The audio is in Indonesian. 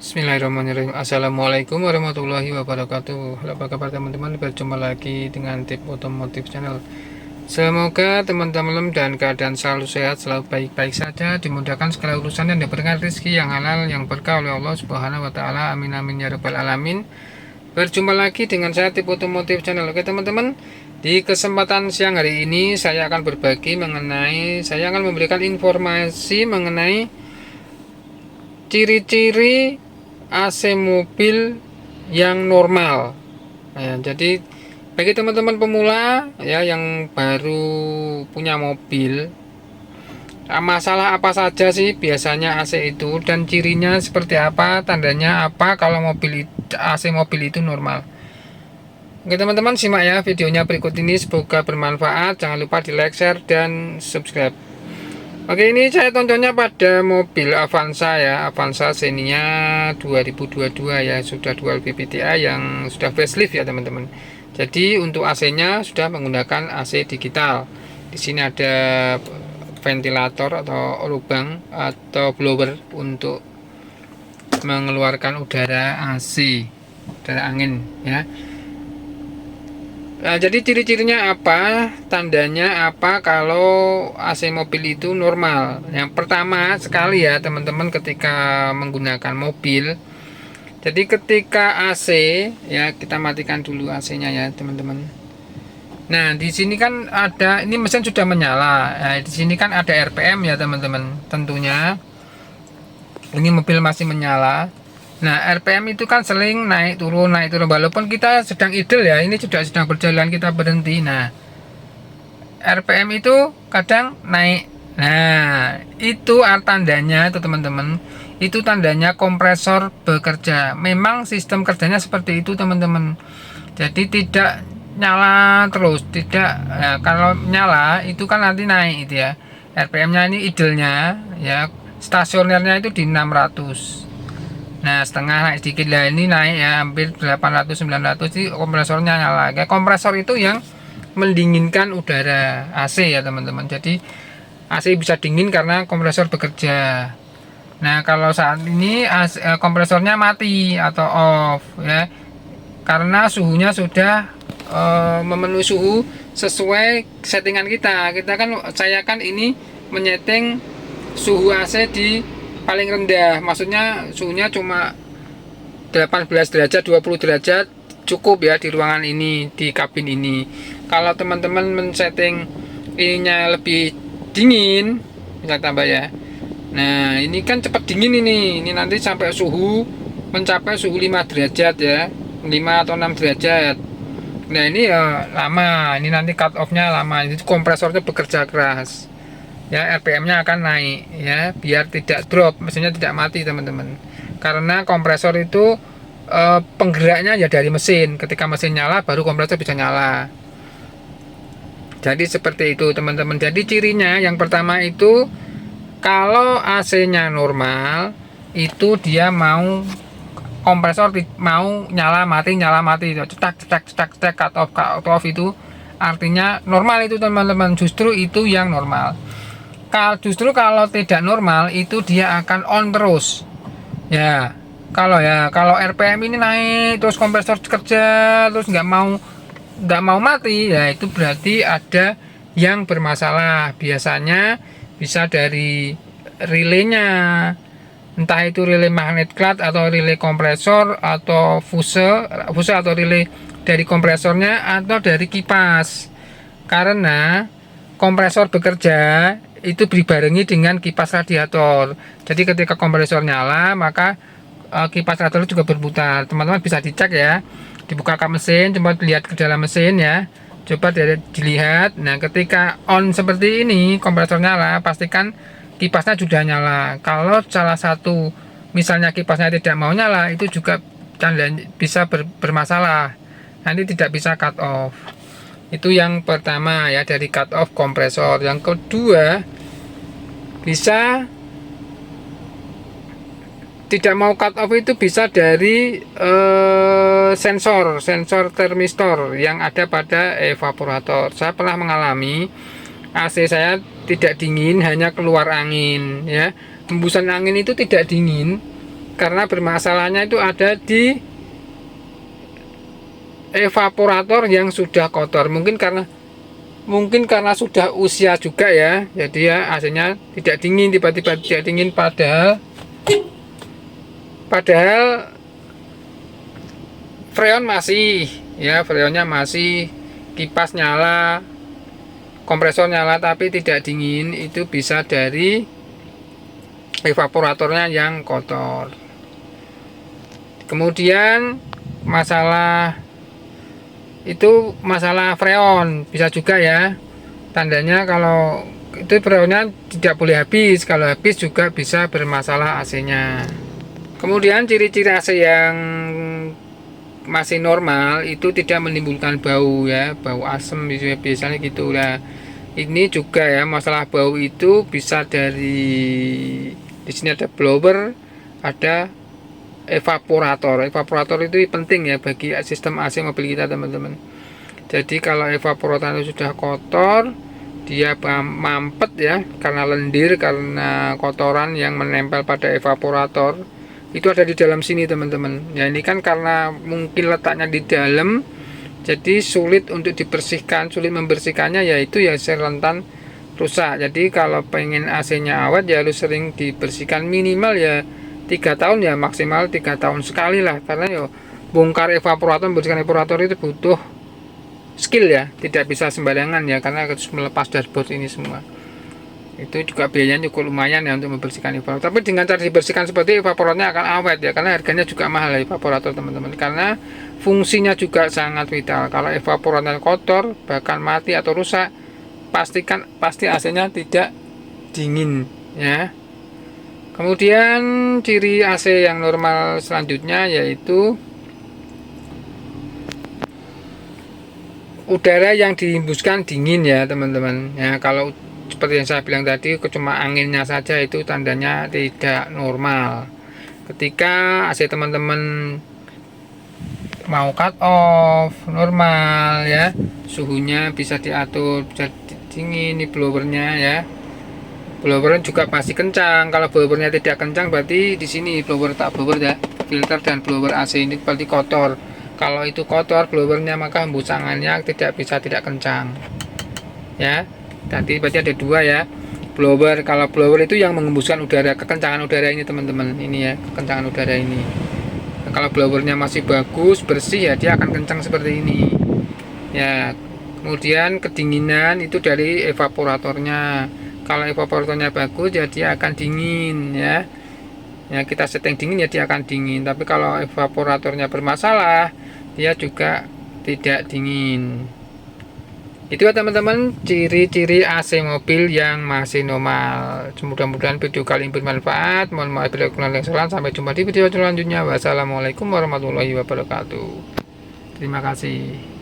Bismillahirrahmanirrahim. Assalamualaikum warahmatullahi wabarakatuh. Halo, apa kabar teman-teman? Berjumpa lagi dengan Tip Otomotif Channel. Semoga teman-teman dan keadaan selalu sehat, selalu baik-baik saja, dimudahkan segala urusan dan diberikan rezeki yang halal, yang berkah oleh Allah Subhanahu wa taala. Amin amin ya rabbal alamin. Berjumpa lagi dengan saya Tip Otomotif Channel. Oke teman-teman, di kesempatan siang hari ini saya akan memberikan informasi mengenai ciri-ciri AC mobil yang normal. Nah, jadi bagi teman-teman pemula ya yang baru punya mobil, masalah apa saja sih biasanya AC itu dan cirinya seperti apa, tandanya apa kalau AC mobil itu normal. Oke teman-teman, simak ya videonya berikut ini, semoga bermanfaat. Jangan lupa di like, share, dan subscribe. Oke, ini saya tontonnya pada mobil Avanza ya, Avanza Xenia 2022 ya, sudah dual VVT-i yang sudah facelift ya teman-teman. Jadi untuk AC-nya sudah menggunakan AC digital. Di sini ada ventilator atau lubang atau blower untuk mengeluarkan udara AC, udara angin ya. Nah, jadi ciri-cirinya apa, tandanya apa kalau AC mobil itu normal. Yang pertama sekali ya teman-teman, ketika menggunakan mobil, jadi ketika AC ya, kita matikan dulu AC-nya ya teman-teman. Nah di sini kan ada, ini mesin sudah menyala. Nah, di sini kan ada RPM ya teman-teman. Tentunya ini mobil masih menyala. Nah, RPM itu kan sering naik turun walaupun kita sedang idle ya, ini sudah sedang berjalan kita berhenti. Nah, RPM itu kadang naik. Nah, itu tandanya itu teman-teman. Itu tandanya kompresor bekerja. Memang sistem kerjanya seperti itu teman-teman. Jadi tidak nyala terus, tidak ya, kalau nyala itu kan nanti naik itu ya. RPM-nya ini idle-nya ya, stasionernya itu di 600. Nah, setengah naik sedikit lah, ini naik ya hampir 800-900. Jadi kompresornya nyala. Kayak kompresor itu yang mendinginkan udara AC ya teman-teman. Jadi AC bisa dingin karena kompresor bekerja. Nah, kalau saat ini kompresornya mati atau off ya, karena suhunya sudah memenuhi suhu sesuai settingan kita. Saya kan ini menyeting suhu AC di paling rendah, maksudnya suhunya cuma 18 derajat, 20 derajat cukup ya di ruangan ini, di kabin ini. Kalau teman-teman men-setting ininya lebih dingin, bisa tambah ya. Nah, ini kan cepat dingin ini nanti sampai mencapai suhu 5 derajat ya, 5 atau 6 derajat. Nah, ini ya lama, ini nanti cut off-nya lama, itu kompresornya bekerja keras. Ya, RPM-nya akan naik ya, biar tidak drop, mesinnya tidak mati teman-teman. Karena kompresor itu penggeraknya ya dari mesin. Ketika mesin nyala baru kompresor bisa nyala. Jadi seperti itu teman-teman. Jadi cirinya yang pertama itu, kalau AC-nya normal itu dia mau kompresor mau nyala mati cetak cut off itu artinya normal itu teman-teman. Justru itu yang normal. Justru kalau tidak normal itu dia akan on terus ya. Kalau RPM ini naik terus kompresor kerja terus nggak mau mati ya, itu berarti ada yang bermasalah. Biasanya bisa dari relaynya, entah itu relay magnet clutch atau relay kompresor atau fuse atau relay dari kompresornya atau dari kipas. Karena kompresor bekerja itu dibarengi dengan kipas radiator. Jadi ketika kompresor nyala maka kipas radiator juga berputar. Teman-teman bisa dicek ya, dibuka kap mesin, coba lihat ke dalam mesin ya, coba dilihat. Nah, ketika on seperti ini kompresor nyala, pastikan kipasnya sudah nyala. Kalau salah satu misalnya kipasnya tidak mau nyala, itu juga bisa bermasalah, nanti tidak bisa cut off. Itu yang pertama ya, dari cut off kompresor. Yang kedua, bisa tidak mau cut off itu bisa dari sensor termistor yang ada pada evaporator. Saya pernah mengalami AC saya tidak dingin, hanya keluar angin ya. Hembusan angin itu tidak dingin, karena bermasalahnya itu ada di evaporator yang sudah kotor. Mungkin karena sudah usia juga ya, jadi ya AC-nya tidak dingin, tiba-tiba tidak dingin, padahal freon masih ya, freonnya masih, kipas nyala, kompresor nyala, tapi tidak dingin. Itu bisa dari evaporatornya yang kotor. Kemudian masalah freon bisa juga ya, tandanya kalau itu freonnya tidak boleh habis, kalau habis juga bisa bermasalah AC-nya. Kemudian ciri-ciri AC yang masih normal itu tidak menimbulkan bau ya, bau asem biasanya gitu lah. Ini juga ya, masalah bau itu bisa dari, di sini ada blower, ada evaporator. Evaporator itu penting ya bagi sistem AC mobil kita, teman-teman. Jadi kalau evaporator itu sudah kotor, dia mampet ya, karena lendir, karena kotoran yang menempel pada evaporator. Itu ada di dalam sini, teman-teman. Ya, ini kan karena mungkin letaknya di dalam, jadi sulit untuk dibersihkan, sulit membersihkannya, yaitu ya rentan rusak. Jadi kalau pengen AC-nya awet ya harus sering dibersihkan, minimal ya 3 tahun ya, maksimal 3 tahun sekali lah, karena ya bongkar evaporator, membersihkan evaporator itu butuh skill ya, tidak bisa sembarangan ya, karena harus melepas dashboard ini semua. Itu juga biayanya cukup lumayan ya untuk membersihkan evaporator. Tapi dengan cara dibersihkan seperti evaporatornya akan awet ya, karena harganya juga mahal ya evaporator, teman-teman, karena fungsinya juga sangat vital. Kalau evaporatornya kotor, bahkan mati atau rusak, pasti AC-nya tidak dingin ya. Kemudian ciri AC yang normal selanjutnya yaitu udara yang dihembuskan dingin ya, teman-teman ya. Kalau seperti yang saya bilang tadi, cuma anginnya saja itu tandanya tidak normal. Ketika AC teman-teman mau cut off normal ya, suhunya bisa diatur, bisa dingin. Ini blowernya ya, blower juga pasti kencang. Kalau blowernya tidak kencang, berarti di sini blower ya, filter dan blower AC ini berarti kotor. Kalau itu kotor blowernya, maka hembusannya tidak kencang ya. Tadi berarti ada dua ya, blower. Kalau blower itu yang mengembuskan udara, kekencangan udara ini, teman-teman, ini ya, kekencangan udara ini. Nah, kalau blowernya masih bagus, bersih ya, dia akan kencang seperti ini ya. Kemudian kedinginan itu dari evaporatornya. Kalau evaporatornya bagus ya dia akan dingin ya. Ya, kita setting dingin ya dia akan dingin. Tapi kalau evaporatornya bermasalah, dia juga tidak dingin. Itu ya, teman-teman, ciri-ciri AC mobil yang masih normal. Mudah-mudahan video kali ini bermanfaat. Mohon maaf bila kurang dan salah. Sampai jumpa di video selanjutnya. Wassalamualaikum warahmatullahi wabarakatuh. Terima kasih.